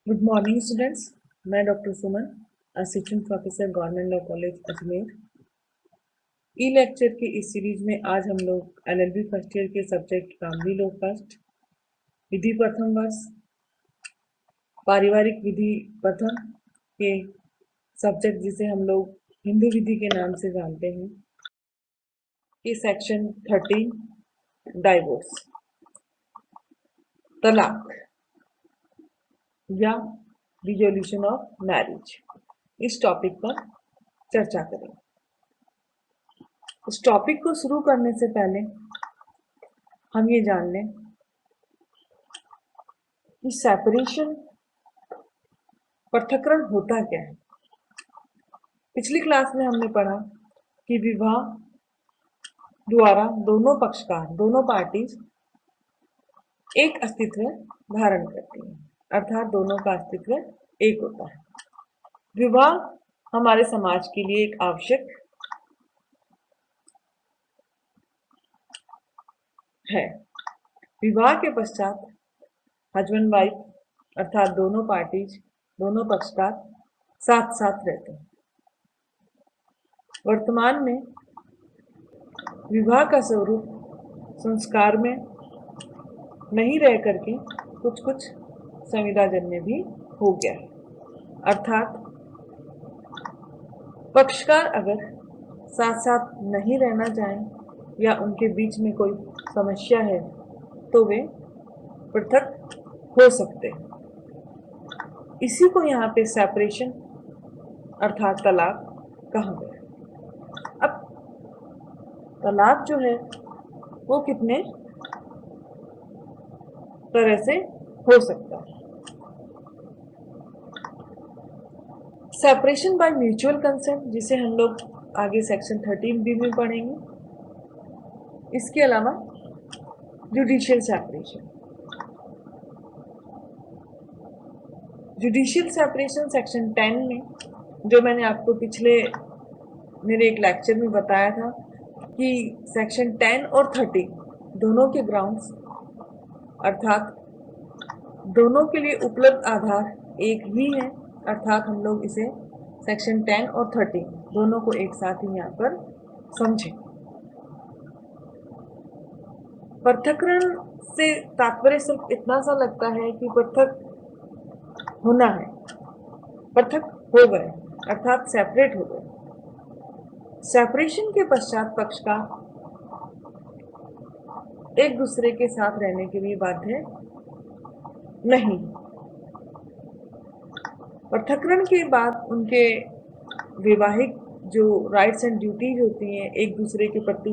Good morning students. मैं doctor Suman, assistant professor government law college Ajmer. E lecture के इस series में आज हम लोग एलएलबी फर्स्ट ईयर के सब्जेक्ट फैमिली लॉ फर्स्ट, विधि प्रथम वर्ष, पारिवारिक विधि प्रथम के सब्जेक्ट जिसे हम लोग हिंदू विधि के नाम से जानते हैं, कि सेक्शन 13 डाइवोर्स, तलाक या डिसोल्यूशन ऑफ मैरिज, इस टॉपिक पर चर्चा करें। इस टॉपिक को शुरू करने से पहले हम ये जान लें कि सेपरेशन, पृथक्करण होता क्या है। पिछली क्लास में हमने पढ़ा कि विवाह द्वारा दोनों पक्षकार, दोनों पार्टीज एक अस्तित्व धारण करती हैं, अर्थात दोनों का अस्तित्व एक होता है। विवाह हमारे समाज के लिए एक आवश्यक है। विवाह के पश्चात हस्बैंड वाइफ अर्थात दोनों पार्टीज, दोनों पक्षकार साथ साथ रहते हैं। वर्तमान में विवाह का स्वरूप संस्कार में नहीं रह करके कुछ कुछ संविदाजन्य भी हो गया है, अर्थात पक्षकार अगर साथ साथ नहीं रहना चाहें या उनके बीच में कोई समस्या है तो वे पृथक हो सकते हैं। इसी को यहाँ पे सेपरेशन अर्थात तलाक कहा गया। अब तलाक जो है वो कितने तरह से हो सकता है। सेपरेशन बाय म्यूचुअल कंसेंट, जिसे हम लोग आगे सेक्शन 13B में पढ़ेंगे। इसके अलावा judicial separation, judicial separation section 10 में, जो मैंने आपको पिछले मेरे एक लेक्चर में बताया था कि सेक्शन 10 और 13 दोनों के ग्राउंड्स अर्थात दोनों के लिए उपलब्ध आधार एक ही है, अर्थात हम लोग इसे सेक्शन 10 और 13 दोनों को एक साथ ही यहाँ पर समझें। पृथक्करण से तात्पर्य सिर्फ इतना सा लगता है कि पृथक होना है, पृथक हो गए अर्थात सेपरेट हो गए। सेपरेशन के पश्चात पक्षकार एक दूसरे के साथ रहने के लिए बाध्य नहीं। पृथक्करण के बाद उनके वैवाहिक जो राइट्स एंड ड्यूटीज होती हैं एक दूसरे के प्रति,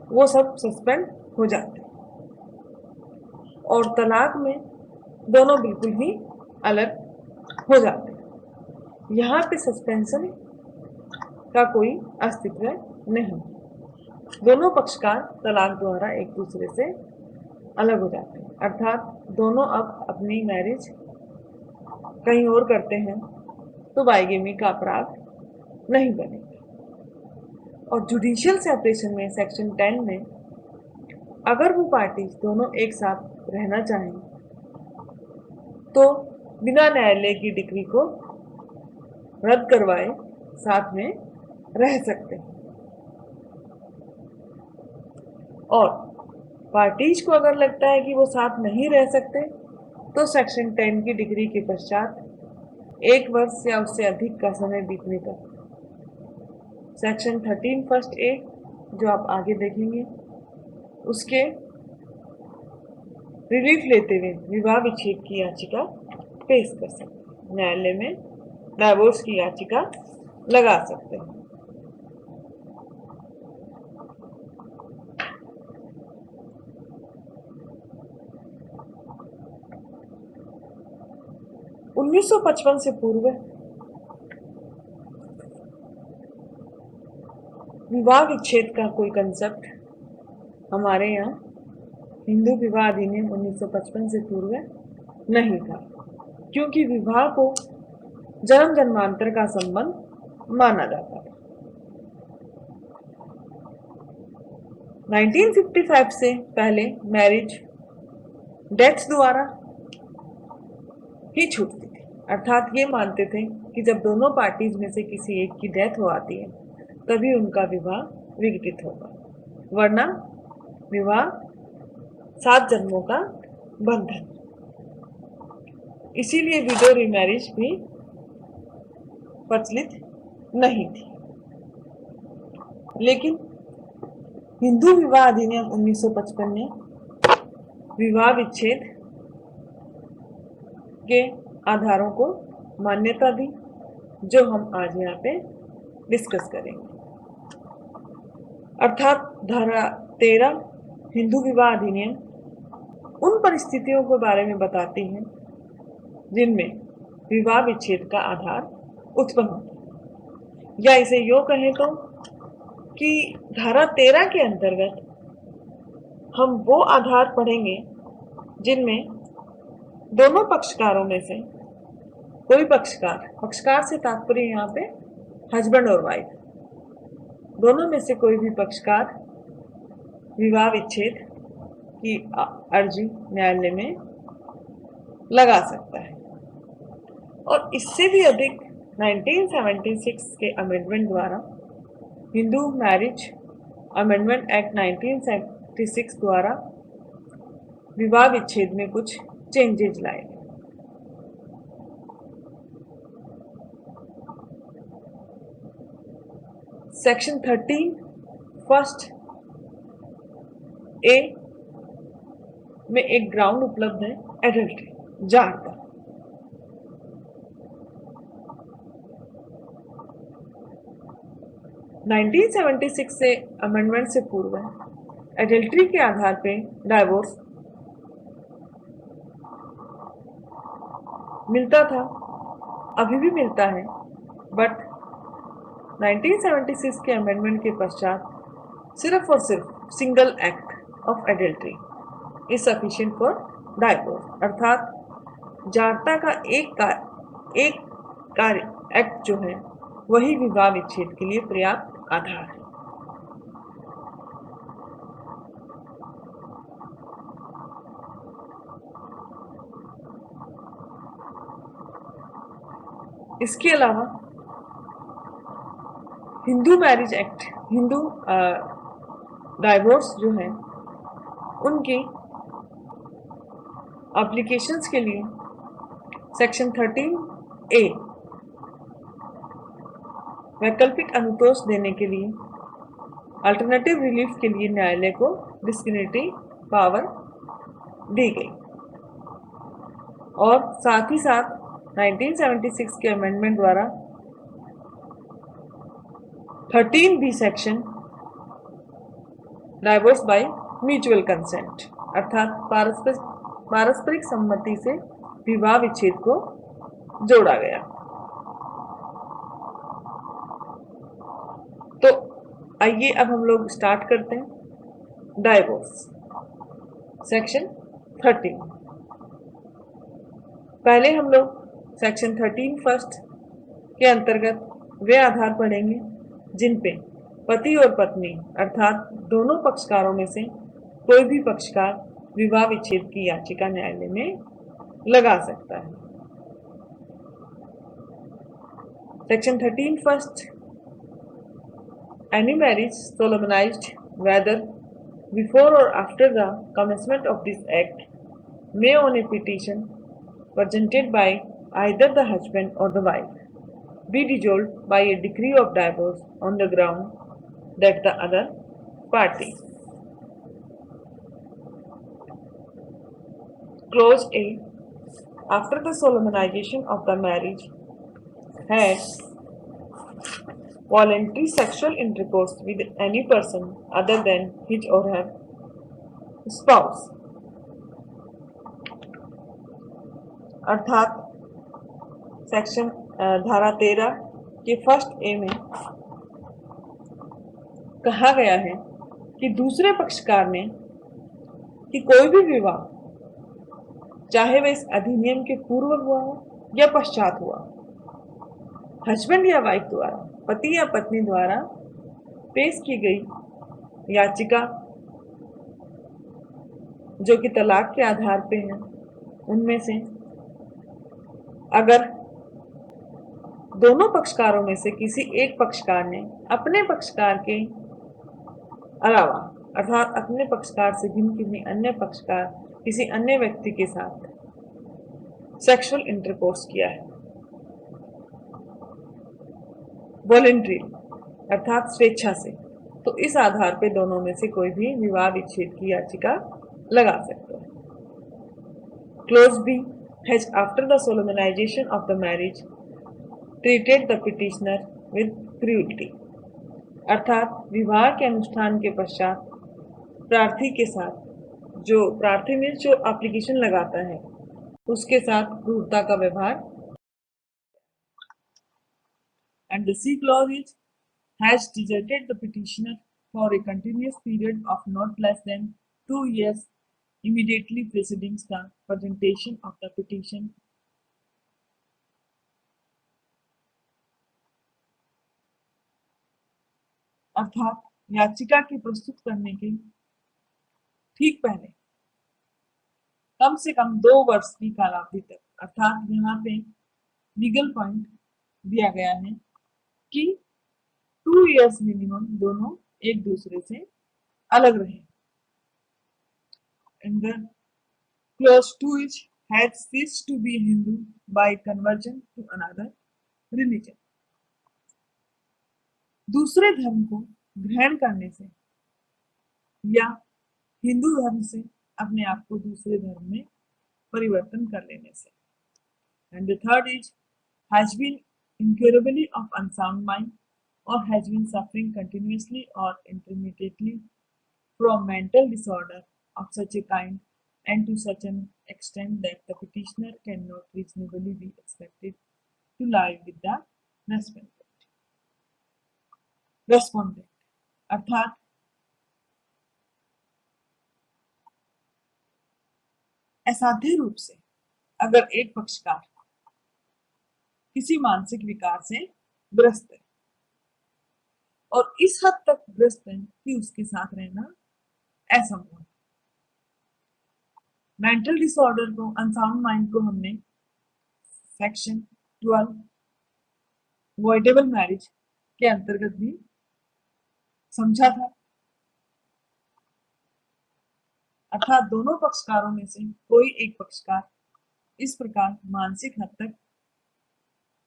वो सब सस्पेंड हो जाते हैं और तलाक में दोनों बिल्कुल ही अलग हो जाते हैं। यहाँ पे सस्पेंशन का कोई अस्तित्व नहीं, दोनों पक्षकार तलाक द्वारा एक दूसरे से अलग हो जाते हैं, अर्थात दोनों अब अपनी मैरिज कहीं और करते हैं तो बाइगेमी का अपराध नहीं बनेगा। और जुडिशियल सेपरेशन में सेक्शन 10 में अगर वो पार्टीज दोनों एक साथ रहना चाहें तो बिना न्यायालय की डिक्री को रद्द करवाए साथ में रह सकते हैं। और पार्टीज को अगर लगता है कि वो साथ नहीं रह सकते तो सेक्शन 10 की डिग्री के पश्चात 1 वर्ष या उससे अधिक का समय बीतने पर सेक्शन 13 फर्स्ट ए, जो आप आगे देखेंगे, उसके रिलीफ लेते हुए विवाह विच्छेद की याचिका पेश कर सकते हैं, न्यायालय में डाइवोर्स की याचिका लगा सकते हैं। उन्नीस सौ 55 से पूर्व विवाह विच्छेद का कोई कंसेप्ट हमारे यहाँ हिंदू विवाह अधिनियम 1955 से पूर्व नहीं था, क्योंकि विवाह को जन्म जन्मांतर का संबंध माना जाता था। 1955 से पहले मैरिज डेथ द्वारा ही छूटती थी। अर्थात ये मानते थे कि जब दोनों पार्टीज में से किसी एक की डेथ हो आती है तभी उनका विवाह विघटित होगा, वरना विवाह 7 जन्मों का बंधन। इसीलिए विडो रीमैरिज भी प्रचलित नहीं थी। लेकिन हिंदू विवाह अधिनियम 1955 ने विवाह विच्छेद के आधारों को मान्यता दी, जो हम आज यहाँ पे डिस्कस करेंगे। अर्थात धारा 13 हिंदू विवाह अधिनियम उन परिस्थितियों के बारे में बताती है जिनमें विवाह विच्छेद का आधार उत्पन्न होता है, या इसे यूं कहें तो कि धारा 13 के अंतर्गत हम वो आधार पढ़ेंगे जिनमें दोनों पक्षकारों में से कोई पक्षकार से तात्पर्य यहाँ पे हस्बैंड और वाइफ, दोनों में से कोई भी पक्षकार विवाह विच्छेद की अर्जी न्यायालय में लगा सकता है। और इससे भी अधिक 1976 के अमेंडमेंट द्वारा हिंदू मैरिज अमेंडमेंट एक्ट 1976 द्वारा विवाह विच्छेद में कुछ चेंजेज लाए। सेक्शन 13 फर्स्ट ए में एक ग्राउंड उपलब्ध है, एडल्ट्री, जारता। नाइनटीन 1976 से अमेंडमेंट से पूर्व एडल्ट्री के आधार पे डाइवोर्स मिलता था, अभी भी मिलता है, बट 1976 के अमेंडमेंट के पश्चात सिर्फ और सिर्फ single act of adultery is sufficient for divorce. अर्थात जारता का एक कार्य एक्ट जो है वही विवाह विच्छेद के लिए पर्याप्त आधार है। इसके अलावा Hindu marriage act, Hindu divorce जो है उनकी एप्लीकेशंस के लिए सेक्शन 13A वैकल्पिक अनुतोष देने के लिए अल्टरनेटिव रिलीफ के लिए न्यायालय को डिस्क्रिशनरी पावर दी गई। और साथ ही साथ 1976 के अमेंडमेंट द्वारा 13B section divorce by mutual consent अर्थात पारस्परिक सम्मति से विवाह विच्छेद को जोड़ा गया। तो आइए अब हम लोग स्टार्ट करते हैं डाइवोर्स सेक्शन 13। पहले हम लोग सेक्शन 13 फर्स्ट के अंतर्गत वे आधार पढ़ेंगे जिन पे पति और पत्नी अर्थात दोनों पक्षकारों में से कोई भी पक्षकार विवाह विच्छेद की याचिका न्यायालय में लगा सकता है। Section 13 first, any marriage solemnized whether before or after the commencement of this act may on a petition presented by either the husband or the wife be dissolved by a decree of divorce on the ground that the other party. Clause A. After the solemnization of the marriage has voluntary sexual intercourse with any person other than his or her spouse। अर्थात section धारा 13 के first A में कहा गया है कि दूसरे पक्षकार ने कि कोई भी विवाह चाहे वह इस अधिनियम के पूर्व हुआ हो या पश्चात हुआ, हस्बैंड या वाइफ द्वारा, पति या पत्नी द्वारा पेश की गई याचिका जो कि तलाक के आधार पे है, उनमें से अगर दोनों पक्षकारों में से किसी एक पक्षकार ने अपने पक्षकार के अलावा अर्थात अपने पक्षकार से भिन्न किसी अन्य पक्षकार किसी अन्य व्यक्ति के साथ सेक्सुअल इंटरकोर्स किया है, वॉलेंट्री अर्थात स्वेच्छा से, तो इस आधार पर दोनों में से कोई भी विवाह विच्छेद की याचिका लगा सकता है। Clause B has after the solemnization of the marriage treated the petitioner with cruelty अर्थात विवाह के अनुष्ठान के पश्चात प्रार्थी के साथ प्रार्थी में जो एप्लीकेशन लगाता है उसके साथ क्रूरता का व्यवहार। And the C clause is has deserted the petitioner for a continuous period of not less than 2 years immediately preceding the presentation of the petition अर्थात याचिका के प्रस्तुत करने के ठीक पहले कम से कम 2 वर्ष की कालावधि तक, अर्थात यहाँ पे लीगल पॉइंट दिया गया है कि 2 years मिनिमम दोनों एक दूसरे से अलग रहे। And the clause 2 is had ceased to be Hindu by conversion to another religion। दूसरे धर्म को ग्रहण करने से या हिंदू धर्म से अपने आप को दूसरे धर्म में परिवर्तन कर लेने से। And the third is has been incurably of unsound mind or has been suffering continuously or intermittently from mental disorder of such a kind and to such an extent that the petitioner cannot reasonably be expected to live with the respondent अर्थात असाध्य रूप से अगर एक पक्षकार किसी मानसिक विकार से ग्रस्त है और इस हद तक ग्रस्त है कि उसके साथ रहना असंभव है। मेंटल डिसऑर्डर को, अनसाउंड माइंड को हमने सेक्शन 12 वॉइडेबल मैरिज के अंतर्गत भी समझा था, अर्थात दोनों पक्षकारों में से कोई एक पक्षकार इस प्रकार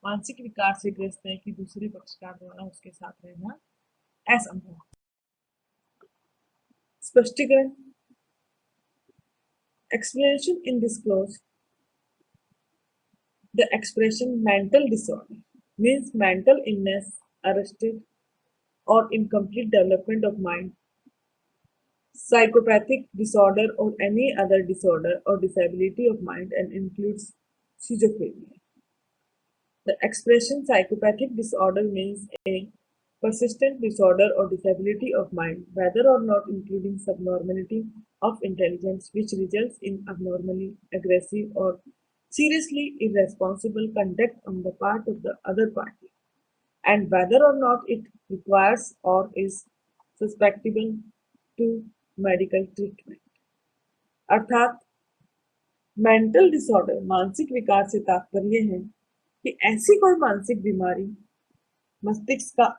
मानसिक विकार से ग्रस्त है कि दूसरे पक्षकार द्वारा उसके साथ रहना असंभव। स्पष्टीकरण explanation in this clause, the expression mental disorder means mental illness, arrested or incomplete development of mind, psychopathic disorder or any other disorder or disability of mind and includes schizophrenia. The expression psychopathic disorder means a persistent disorder or disability of mind, whether or not including subnormality of intelligence which results in abnormally aggressive or seriously irresponsible conduct on the part of the other party, and whether or not it requires or is susceptible to medical treatment। अर्थात mental disorder मानसिक विकार से तात्पर्य है कि ऐसी कोई मानसिक बीमारी, मस्तिष्क का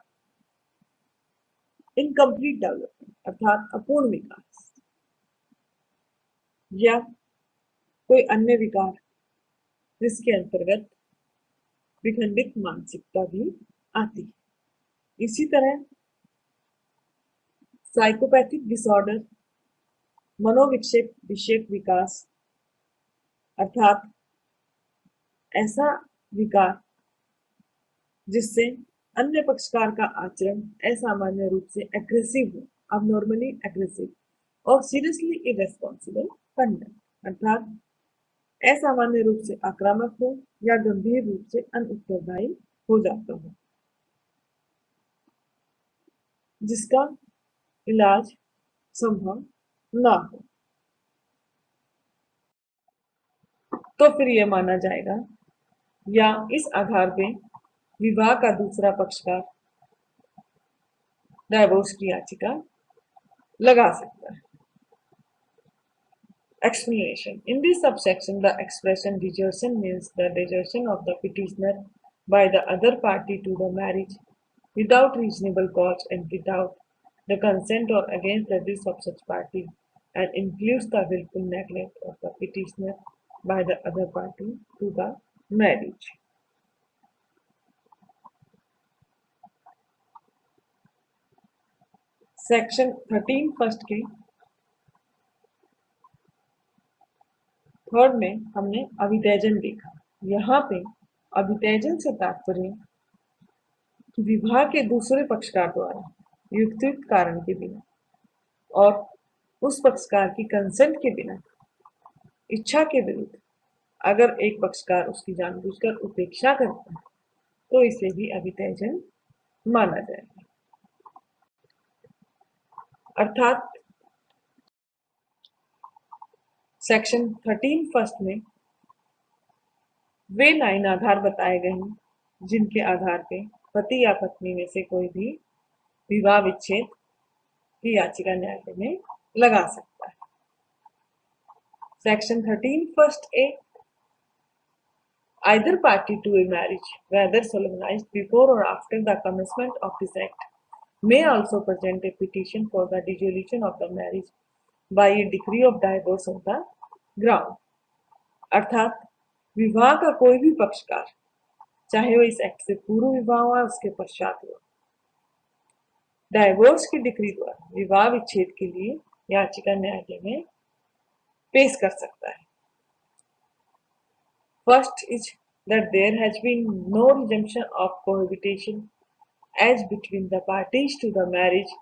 इनकम्प्लीट डेवलपमेंट अर्थात अपूर्ण विकास या कोई अन्य विकार जिसके अंतर्गत विखंडित मानसिकता भी आती है। इसी तरह साइकोपैथिक डिसऑर्डर मनोविक्षेप विषयक विकास अर्थात ऐसा विकार जिससे अन्य पक्षकार का आचरण असामान्य रूप से एग्रेसिव हो, अबनॉर्मली एग्रेसिव और सीरियसली इरेस्पॉन्सिबल कंडक्ट अर्थात असामान्य रूप से आक्रामक हो या गंभीर रूप से अनुत्तरदायी हो जाता हो, जिसका इलाज संभव ना हो, तो फिर यह माना जाएगा या इस आधार पे विवाह का दूसरा पक्षकार डाइवोर्स की याचिका लगा सकता है। Explanation. In this subsection, the expression desertion means the desertion of the petitioner by the other party to the marriage without reasonable cause and without the consent or against the wish of such party, and includes the willful neglect of the petitioner by the other party to the marriage. Section 13 first के third में हमने अभित्यजन देखा। यहाँ पे अभित्यजन से तात्पर्य कि विवाह के दूसरे पक्षकार द्वारा युक्तियुक्त कारण के बिना और उस पक्षकार की कंसेंट के बिना इच्छा के विरुद्ध अगर एक पक्षकार उसकी जानबूझकर उपेक्षा करता है तो इसे भी अभित्यजन माना जाएगा। अर्थात सेक्शन 13 फर्स्ट में वे 9 आधार बताए गए हैं जिनके आधार पे पति या पत्नी में से कोई भी विवाह विच्छेद की याचिका न्यायालय में लगा सकता है। Section 13 first A, either party to a marriage, whether solemnized before or after the commencement of this act, may also present a petition for the dissolution of the marriage by a decree of divorce on the ground। अर्थात विवाह का कोई भी पक्षकार, चाहे वो इस act से पूर्व विवाह हुआ उसके पश्चात हुआ, डाइवोर्स की डिक्री द्वारा विवाह विच्छेद के लिए याचिका न्यायालय में पेश कर सकता है। First is that there has been no resumption of cohabitation as between the parties to the marriage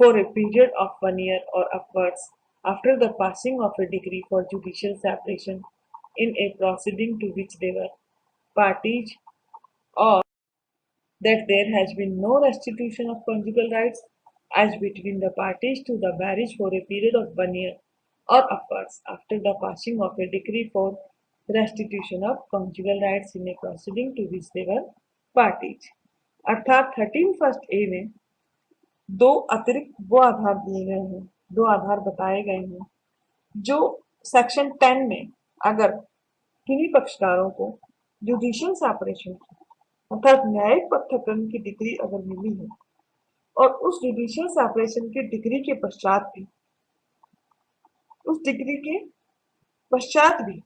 for a period of 1 year or upwards after the passing of a decree for judicial separation in a proceeding to which they were parties, or that there has been no restitution of conjugal rights as between the parties to the marriage for a period of 1 year or upwards after the passing of a decree for restitution of conjugal rights in a proceeding to which they were parties। अर्थात 13 first A में दो अतिरिक्त वो आधार दिए गए हैं, दो आधार बताए गए हैं जो सेक्शन 10 में अगर किन्हीं पक्षकारों को जुडिशियल सेपरेशन की अर्थात न्यायिक पृथक्करण की डिग्री अगर मिली है और उस जुडिशियल सेपरेशन की डिग्री के पश्चात भी उस डिग्री के पश्चात भी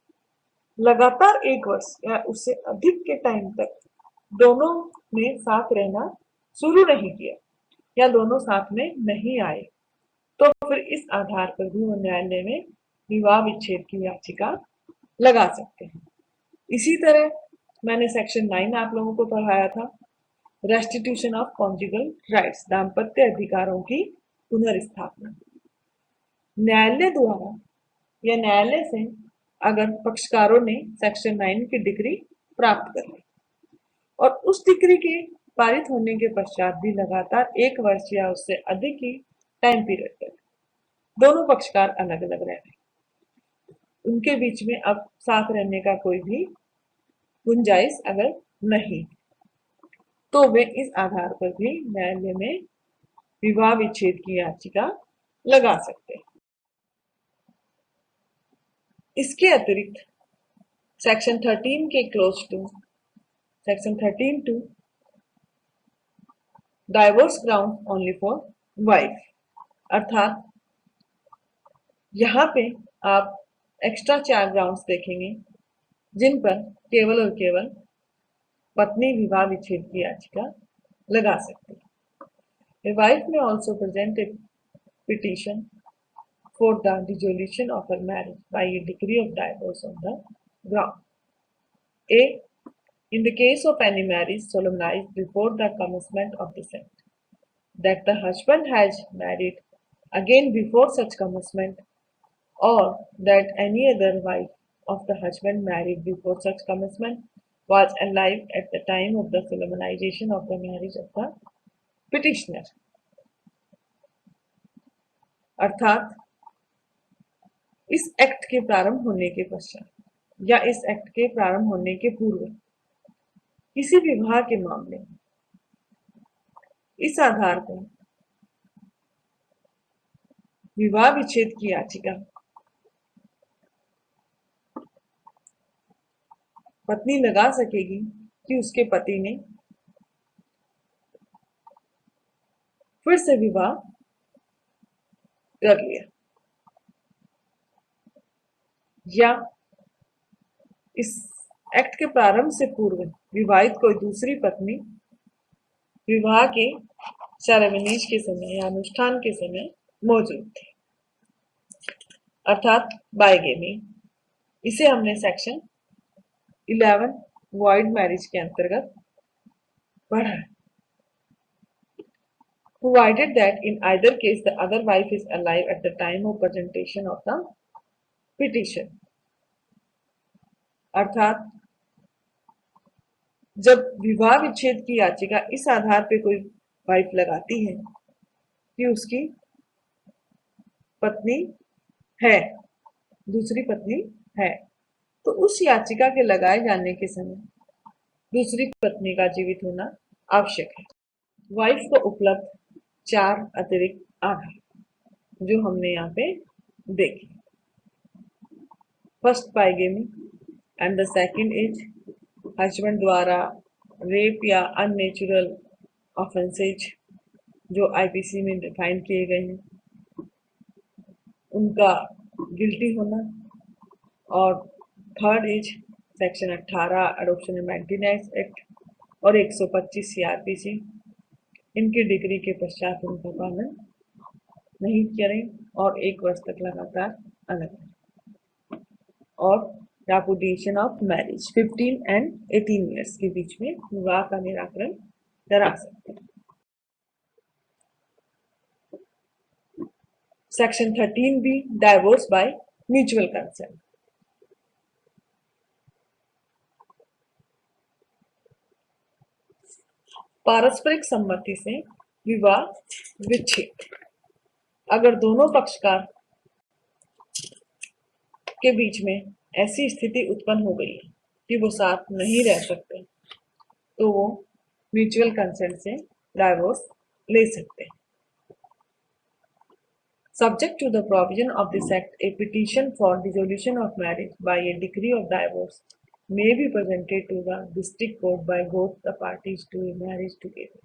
लगातार 1 वर्ष या उससे अधिक के टाइम तक दोनों ने साथ रहना शुरू नहीं किया या दोनों साथ में नहीं आए तो फिर इस आधार पर भी वो न्यायालय में विवाह विच्छेद की याचिका लगा सकते हैं। इसी तरह मैंने सेक्शन 9 आप लोगों को पढ़ाया था, रेस्टिट्यूशन ऑफ कॉन्जुगल राइट्स, दाम्पत्य अधिकारों की पुनर्स्थापना। न्यायालय द्वारा या न्यायालय से अगर पक्षकारों ने सेक्शन 9 की डिग्री प्राप्त कर ली और उस डिग्री के पारित होने के पश्चात भी लगातार 1 वर्ष या उससे अधिक की टाइम पीरियड तक दोनों पक्षकार अलग अलग रह रहे, उनके बीच में अब साथ रहने का कोई भी गुंजाइश अगर नहीं तो वे इस आधार पर भी न्यायालय में विवाह विच्छेद की याचिका लगा सकते हैं। इसके अतिरिक्त सेक्शन 13 के clause two section 13(2) divorce ground only for wife, अर्थात यहाँ पे आप एक्स्ट्रा 4 ग्राउंड्स देखेंगे जिन पर केवल और केवल पत्नी विवाह विच्छेद की याचिका लगा सकती है। A wife may also present a petition for the dissolution of her marriage by a decree of divorce on the ground A. In the case of any marriage solemnized before the commencement of this act, that the husband has married again before such commencement, or that any other wife of the husband married before such commencement was alive at the time of the solemnization of the marriage of the petitioner। अर्थात इस act के प्रारंभ होने के पश्चात या इस act के प्रारंभ होने के पूर्व किसी विवाह के मामले में इस आधार पर विवाह विच्छेद की याचिका पत्नी लगा सकेगी कि उसके पति ने फिर से विवाह कर लिया, या इस एक्ट के प्रारंभ से पूर्व विवाहित कोई दूसरी पत्नी विवाह के सेरेमनीज के समय या अनुष्ठान के समय मौजूद थी, अर्थात बाइगेमी। इसे हमने सेक्शन 11 वॉइड मैरिज के अंतर्गत पढ़ा है। Provided that in either case the other wife is alive at the time of presentation of the petition, अर्थात जब विवाह विच्छेद की याचिका इस आधार पे कोई वाइफ लगाती है कि उसकी पत्नी है, दूसरी पत्नी है, तो उस याचिका के लगाए जाने के समय दूसरी पत्नी का जीवित होना आवश्यक है। वाइफ को उपलब्ध 4 अतिरिक्त आधार जो हमने यहाँ पे देखे। First bigamy and the second is husband द्वारा रेप या अननेचुरल ऑफेंसेज जो आईपीसी में डिफाइन किए गए हैं उनका गिल्टी होना, और third is section 18 adoption and maintenance act और 125 सीआरपीसी, इनकी डिग्री के पश्चात उनका पालन नहीं करें और 1 वर्ष तक लगातार अलग, और repudiation of marriage 15 and 18 years के बीच में विवाह का निराकरण करा सकते हैं। सेक्शन 13 भी डाइवोर्स बाय म्यूचुअल कंसेंट। पारस्परिक सम्मति से विवाह विच्छेद। अगर दोनों पक्षकार के बीच में ऐसी स्थिति उत्पन्न हो गई कि वो साथ नहीं रह सकते तो वो म्यूचुअल कंसेंट से डाइवोर्स ले सकते हैं। Subject to the provision of this Act, a petition for dissolution of marriage by a decree of divorce may be presented to the district court by both the parties to a marriage together,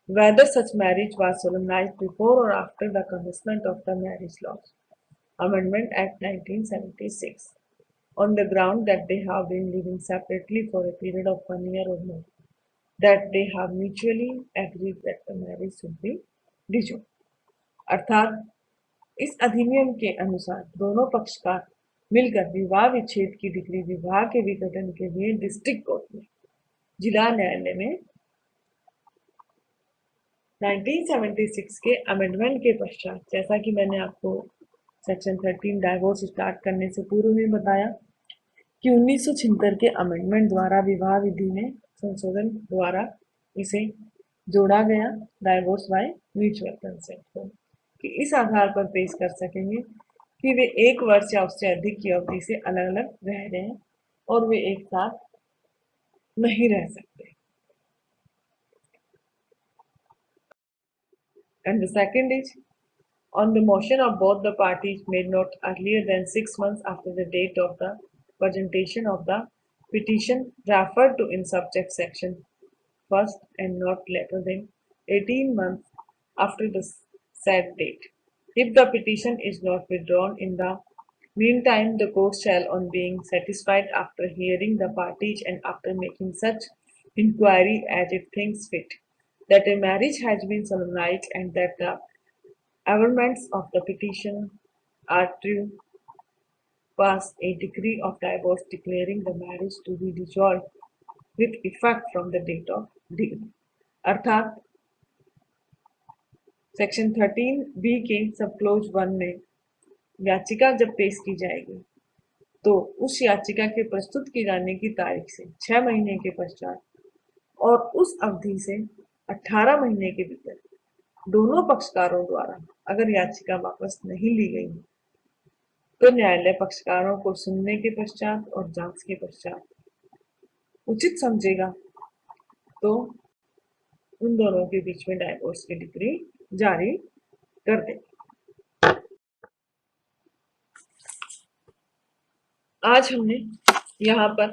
whether such marriage was solemnized before or after the commencement of the Marriage Laws Amendment Act 1976, on the ground that they have been living separately for a period of 1 year or more, that they have mutually agreed that the marriage should be dissolved। अर्थात इस अधिनियम के अनुसार दोनों पक्षकार मिलकर विवाह विच्छेद की डिग्री विवाह के विघटन के लिए डिस्ट्रिक्ट कोर्ट में जिला न्यायालय में 1976 के अमेंडमेंट के पश्चात, जैसा कि मैंने आपको सेक्शन 13 डाइवोर्स स्टार्ट करने से पूर्व में बताया कि 1976 के अमेंडमेंट द्वारा विवाह विधि में संशोधन द्वारा इसे जोड़ा गया डाइवोर्स बाय म्यूचुअल कंसेंट को, कि इस आधार पर पेश कर सकेंगे कि वे 1 वर्ष या उससे अधिक की अवधि से अलग अलग रह रहे हैं और वे एक साथ नहीं रह सकते। And the second is, on the motion of both the parties made not earlier than 6 months after the date of the presentation of the petition referred to in subject section first, and not later than 18 months after the said date. If the petition is not withdrawn in the meantime, the court shall, on being satisfied after hearing the parties and after making such inquiry as it thinks fit, that a marriage has been solemnized and that the averments of the petition are true, pass a decree of divorce declaring the marriage to be dissolved with effect from the date of decree। अर्थात section 13 B के सब close 1 में याचिका जब पेश की जाएगी तो उस याचिका के प्रस्तुत किए जाने की तारीख से 6 महीने के पश्चात और उस अवधि से 18 महीने के भीतर दोनों पक्षकारों द्वारा अगर याचिका वापस नहीं ली गई तो न्यायालय पक्षकारों को सुनने के पश्चात और जांच के पश्चात उचित समझेगा तो उन दोनों के बीच में डाइवोर्स की डिग्री जारी कर देगा। आज हमने यहाँ पर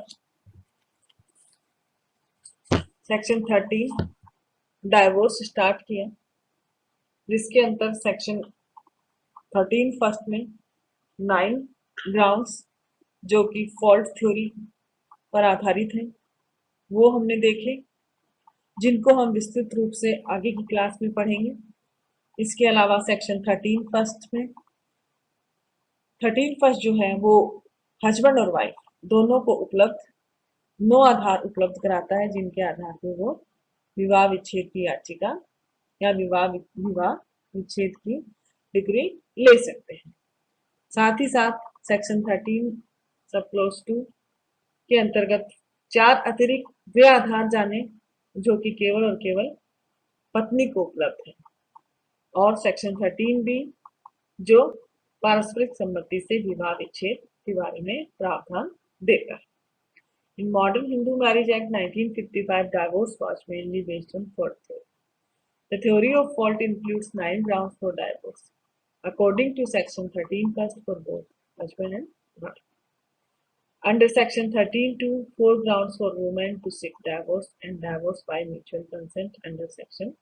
सेक्शन 13 डाइवोर्स स्टार्ट किया, जिसके अंतर सेक्शन 13 फर्स्ट में 9 ग्राउंड्स जो कि फॉल्ट थ्योरी पर आधारित है वो हमने देखे, जिनको हम विस्तृत रूप से आगे की क्लास में पढ़ेंगे। इसके अलावा सेक्शन 13 फर्स्ट में 13 फर्स्ट जो है वो हस्बैंड और वाइफ दोनों को उपलब्ध 9 आधार उपलब्ध कराता है, जिनके आधार पर वो विवाह विच्छेद की याचिका या विवाह विच्छेद की डिग्री ले सकते हैं। साथ ही साथ सेक्शन 13 सब क्लोज 2 के अंतर्गत 4 अतिरिक्त वे आधार जाने जो कि केवल और केवल पत्नी को उपलब्ध है, और सेक्शन 13 भी जो पारस्परिक सम्मति से विवाह विच्छेद के बारे में प्रावधान देता है। In modern Hindu Marriage Act 1955, divorce was mainly based on fault theory. The theory of fault includes 9 grounds for divorce, according to section 13 first for both husband and wife. Under section 13(2), 4 grounds for women to seek divorce and divorce by mutual consent under section